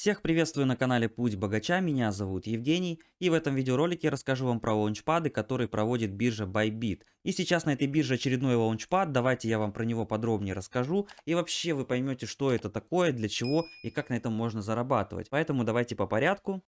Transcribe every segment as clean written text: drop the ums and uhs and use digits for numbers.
Всех приветствую на канале Путь Богача, меня зовут Евгений, и в этом видеоролике я расскажу вам про лаунчпады, которые проводит биржа Bybit. И сейчас на этой бирже очередной лаунчпад, давайте я вам про него подробнее расскажу, и вообще вы поймете, что это такое, для чего и как на этом можно зарабатывать. Поэтому давайте по порядку.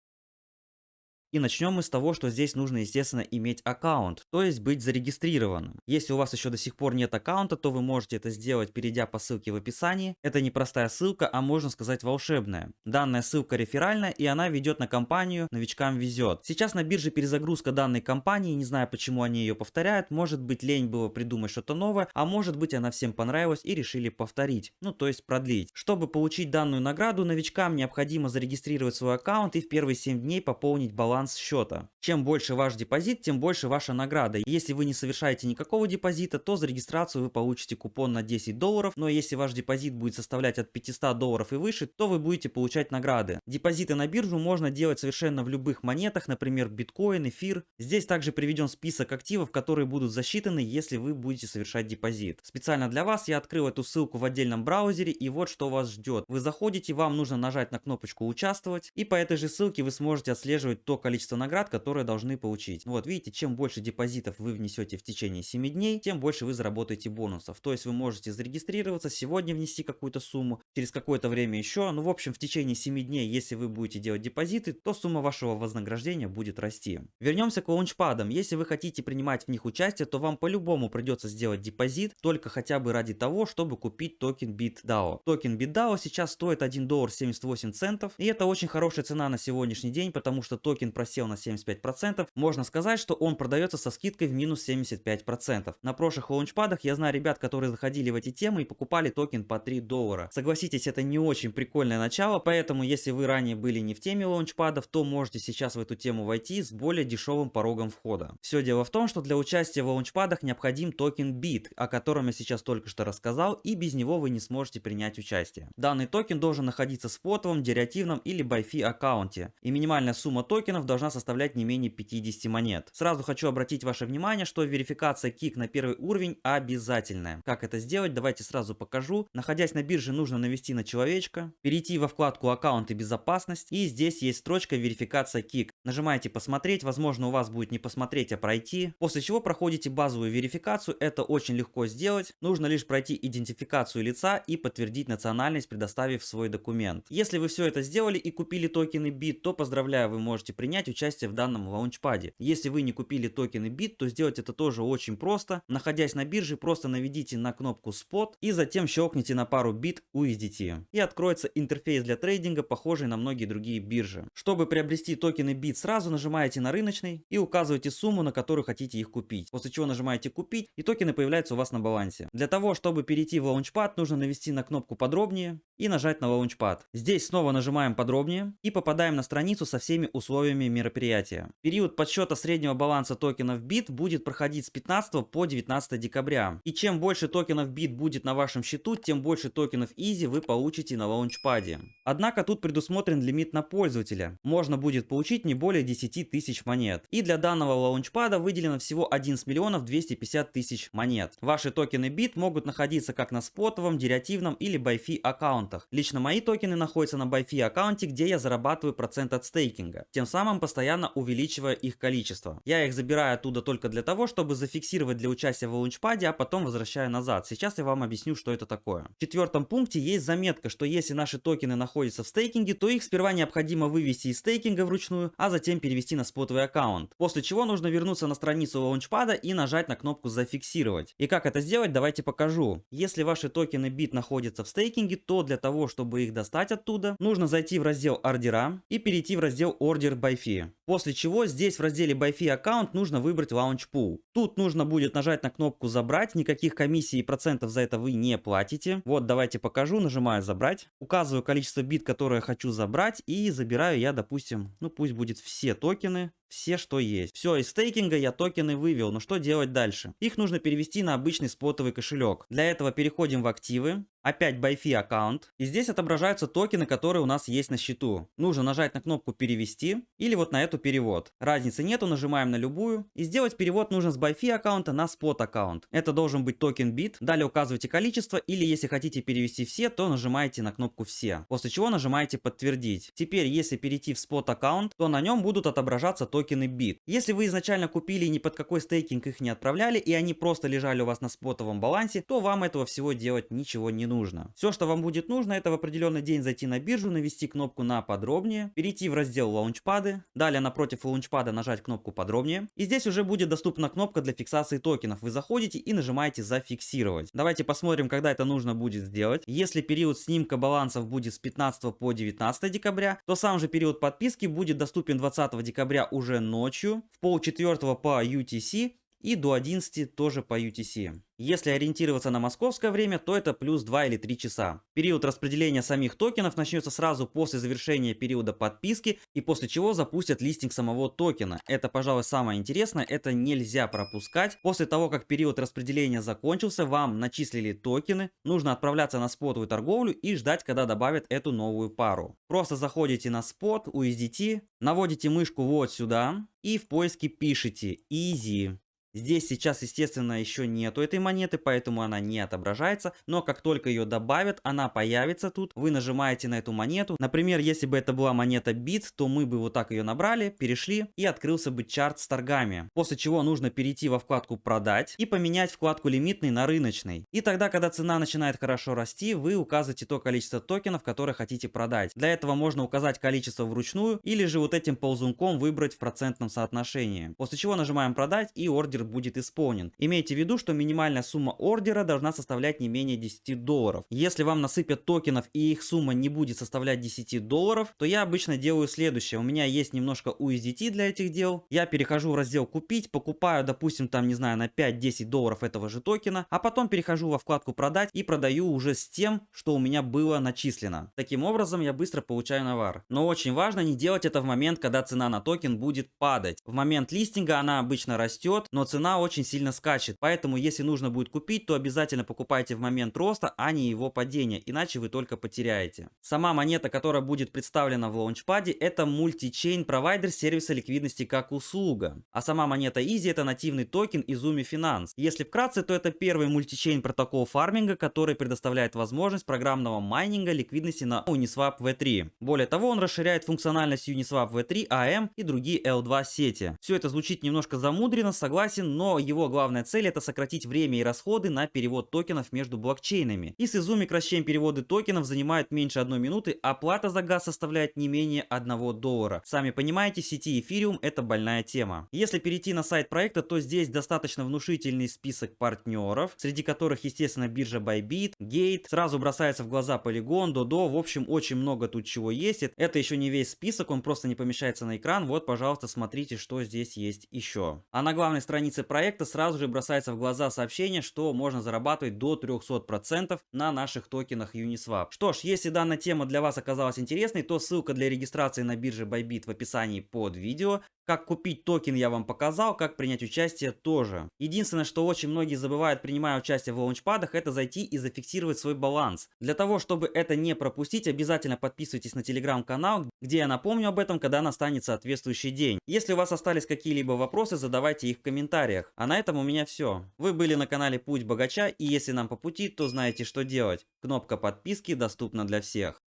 И начнем мы с того, что здесь нужно, естественно, иметь аккаунт, то есть быть зарегистрированным. Если у вас еще до сих пор нет аккаунта, то вы можете это сделать, перейдя по ссылке в описании. Это не простая ссылка, а можно сказать волшебная. Данная ссылка реферальная, и она ведет на компанию «Новичкам везет». Сейчас на бирже перезагрузка данной компании, не знаю, почему они ее повторяют. Может быть, лень было придумать что-то новое, а может быть, она всем понравилась и решили повторить, ну то есть продлить. Чтобы получить данную награду, новичкам необходимо зарегистрировать свой аккаунт и в первые 7 дней пополнить баланс счета. Чем больше ваш депозит, тем больше ваша награда. Если вы не совершаете никакого депозита, то за регистрацию вы получите купон на $10, но если ваш депозит будет составлять от $500 и выше, то вы будете получать награды. Депозиты на биржу можно делать совершенно в любых монетах, например, биткоин, эфир. Здесь также приведен список активов, которые будут засчитаны, если вы будете совершать депозит. Специально для вас я открыл эту ссылку в отдельном браузере, и вот что вас ждет. Вы заходите, вам нужно нажать на кнопочку «Участвовать», и по этой же ссылке вы сможете отслеживать то количество наград, которые должны получить. Вот видите, чем больше депозитов вы внесете в течение 7 дней, тем больше вы заработаете бонусов. То есть вы можете зарегистрироваться, сегодня внести какую-то сумму, через какое-то время еще. Ну, в общем, в течение 7 дней, если вы будете делать депозиты, то сумма вашего вознаграждения будет расти. Вернемся к лаунчпадам. Если вы хотите принимать в них участие, то вам по-любому придется сделать депозит, только хотя бы ради того, чтобы купить токен BitDAO. Токен BitDAO сейчас стоит $1.78, и это очень хорошая цена на сегодняшний день, потому что токен просел на 75%, можно сказать, что он продается со скидкой в минус 75%. На прошлых лаунчпадах я знаю ребят, которые заходили в эти темы и покупали токен по $3. Согласитесь, это не очень прикольное начало, поэтому если вы ранее были не в теме лаунчпадов, то можете сейчас в эту тему войти с более дешевым порогом входа. Все дело в том, что для участия в лаунчпадах необходим токен BIT, о котором я сейчас только что рассказал, и без него вы не сможете принять участие. Данный токен должен находиться в спотовом, деривативном или BuyFi аккаунте, и минимальная сумма токенов должна составлять не менее 50 монет. Сразу хочу обратить ваше внимание, что верификация KIC на первый уровень обязательная. Как это сделать, давайте сразу покажу. Находясь на бирже, нужно навести на человечка, перейти во вкладку «Аккаунт и безопасность», и здесь есть строчка «Верификация KIC». Нажимаете «Посмотреть», возможно, у вас будет не посмотреть, а пройти, после чего проходите базовую верификацию. Это очень легко сделать, нужно лишь пройти идентификацию лица и подтвердить национальность, предоставив свой документ. Если вы все это сделали и купили токены BIT, то поздравляю, вы можете принять участие в данном лаунчпаде. Если вы не купили токены BIT, то сделать это тоже очень просто. Находясь на бирже, просто наведите на кнопку Spot и затем щелкните на пару BIT USDT. И откроется интерфейс для трейдинга, похожий на многие другие биржи. Чтобы приобрести токены BIT, сразу нажимаете на рыночный и указываете сумму, на которую хотите их купить. После чего нажимаете «Купить», и токены появляются у вас на балансе. Для того, чтобы перейти в лаунчпад, нужно навести на кнопку «Подробнее» и нажать на лаунчпад. Здесь снова нажимаем «Подробнее» и попадаем на страницу со всеми условиями мероприятия. Период подсчета среднего баланса токенов BIT будет проходить с 15 по 19 декабря. И чем больше токенов BIT будет на вашем счету, тем больше токенов Easy вы получите на лаунчпаде. Однако тут предусмотрен лимит на пользователя. Можно будет получить не более 10 тысяч монет. И для данного лаунчпада выделено всего 11 миллионов 250 тысяч монет. Ваши токены BIT могут находиться как на спотовом, деривативном или BuyFi аккаунтах. Лично мои токены находятся на BuyFi аккаунте, где я зарабатываю процент от стейкинга, тем самым постоянно увеличивая их количество. Я их забираю оттуда только для того, чтобы зафиксировать для участия в лаунчпаде, а потом возвращаю назад. Сейчас я вам объясню, что это такое. В четвертом пункте есть заметка, что если наши токены находятся в стейкинге, то их сперва необходимо вывести из стейкинга вручную, а затем перевести на спотовый аккаунт. После чего нужно вернуться на страницу лаунчпада и нажать на кнопку «Зафиксировать». И как это сделать, давайте покажу. Если ваши токены BIT находятся в стейкинге, то для того, чтобы их достать оттуда, нужно зайти в раздел «Ордера» и перейти в раздел «Order BuyFi». После чего здесь в разделе BuyFi аккаунт нужно выбрать Launch Pool. Тут нужно будет нажать на кнопку «Забрать», никаких комиссий и процентов за это вы не платите. Вот давайте покажу, нажимаю «Забрать», указываю количество бит, которые я хочу забрать, и забираю я, допустим, ну пусть будет все токены. все, что есть. Все, из стейкинга я токены вывел, но что делать дальше? Их нужно перевести на обычный спотовый кошелек. Для этого переходим в активы. Опять BuyFi аккаунт. И здесь отображаются токены, которые у нас есть на счету. Нужно нажать на кнопку перевести или вот на эту перевод. Разницы нету, нажимаем на любую. И сделать перевод нужно с BuyFi аккаунта на спот аккаунт. Это должен быть токен бит. Далее указывайте количество или если хотите перевести все, то нажимаете на кнопку все. После чего нажимаете подтвердить. Теперь если перейти в спот аккаунт, то на нем будут отображаться токены бит. Если вы изначально купили и ни под какой стейкинг их не отправляли и они просто лежали у вас на спотовом балансе, то вам этого всего делать ничего не нужно. Все, что вам будет нужно, это в определенный день зайти на биржу, навести кнопку на подробнее, перейти в раздел лаунчпады, далее напротив лаунчпада нажать кнопку подробнее. И здесь уже будет доступна кнопка для фиксации токенов. Вы заходите и нажимаете зафиксировать. Давайте посмотрим, когда это нужно будет сделать. Если период снимка балансов будет с 15 по 19 декабря, то сам же период подписки будет доступен 20 декабря уже ночью, в полчетвертого по UTC и до 11 тоже по UTC. Если ориентироваться на московское время, то это плюс 2 или 3 часа. Период распределения самих токенов начнется сразу после завершения периода подписки и после чего запустят листинг самого токена. Это, пожалуй, самое интересное, это нельзя пропускать. После того, как период распределения закончился, вам начислили токены, нужно отправляться на спотовую торговлю и ждать, когда добавят эту новую пару. Просто заходите на спот, USDT, наводите мышку вот сюда и в поиске пишите Easy. Здесь сейчас, естественно, еще нету этой монеты, поэтому она не отображается, но как только ее добавят, она появится тут. Вы нажимаете на эту монету. Например, если бы это была монета BIT, то мы бы вот так ее набрали, перешли и открылся бы чарт с торгами. После чего нужно перейти во вкладку «Продать» и поменять вкладку «Лимитный» на «Рыночный». И тогда, когда цена начинает хорошо расти, вы указываете то количество токенов, которые хотите продать. Для этого можно указать количество вручную или же вот этим ползунком выбрать в процентном соотношении. После чего нажимаем «Продать» и ордер будет исполнен. Имейте в виду, что минимальная сумма ордера должна составлять не менее $10. Если вам насыпят токенов и их сумма не будет составлять $10, то я обычно делаю следующее. У меня есть немножко USDT для этих дел. Я перехожу в раздел «Купить», покупаю, допустим, там, не знаю, на $5-10 этого же токена, а потом перехожу во вкладку «Продать» и продаю уже с тем, что у меня было начислено. Таким образом, я быстро получаю навар. Но очень важно не делать это в момент, когда цена на токен будет падать. В момент листинга она обычно растет, но цена очень сильно скачет, поэтому если нужно будет купить, то обязательно покупайте в момент роста, а не его падения, иначе вы только потеряете. Сама монета, которая будет представлена в лаунчпаде, это мультичейн провайдер сервиса ликвидности как услуга. А сама монета Easy это нативный токен Izumi Finance. Если вкратце, то это первый мультичейн протокол фарминга, который предоставляет возможность программного майнинга ликвидности на Uniswap V3. Более того, он расширяет функциональность Uniswap V3, AM и другие L2 сети. Все это звучит немножко замудренно, согласен, но его главная цель это сократить время и расходы на перевод токенов между блокчейнами. И с Izumi кросчейн переводы токенов занимают меньше 1 минуты, а плата за газ составляет не менее $1. Сами понимаете, в сети Ethereum это больная тема. Если перейти на сайт проекта, то здесь достаточно внушительный список партнеров, среди которых, естественно, биржа Bybit, Gate, сразу бросается в глаза Polygon, Dodo, в общем, очень много тут чего есть. Это еще не весь список, он просто не помещается на экран. Вот, пожалуйста, смотрите, что здесь есть еще. А на главной странице проекта сразу же бросается в глаза сообщение, что можно зарабатывать до 300% на наших токенах Uniswap. Что ж, если данная тема для вас оказалась интересной, то ссылка для регистрации на бирже Bybit в описании под видео. Как купить токен я вам показал, как принять участие тоже. Единственное, что очень многие забывают, принимая участие в лаунчпадах, это зайти и зафиксировать свой баланс. Для того, чтобы это не пропустить, обязательно подписывайтесь на телеграм-канал, где я напомню об этом, когда настанет соответствующий день. Если у вас остались какие-либо вопросы, задавайте их в комментариях. А на этом у меня все. Вы были на канале Путь Богача, и если нам по пути, то знаете, что делать. Кнопка подписки доступна для всех.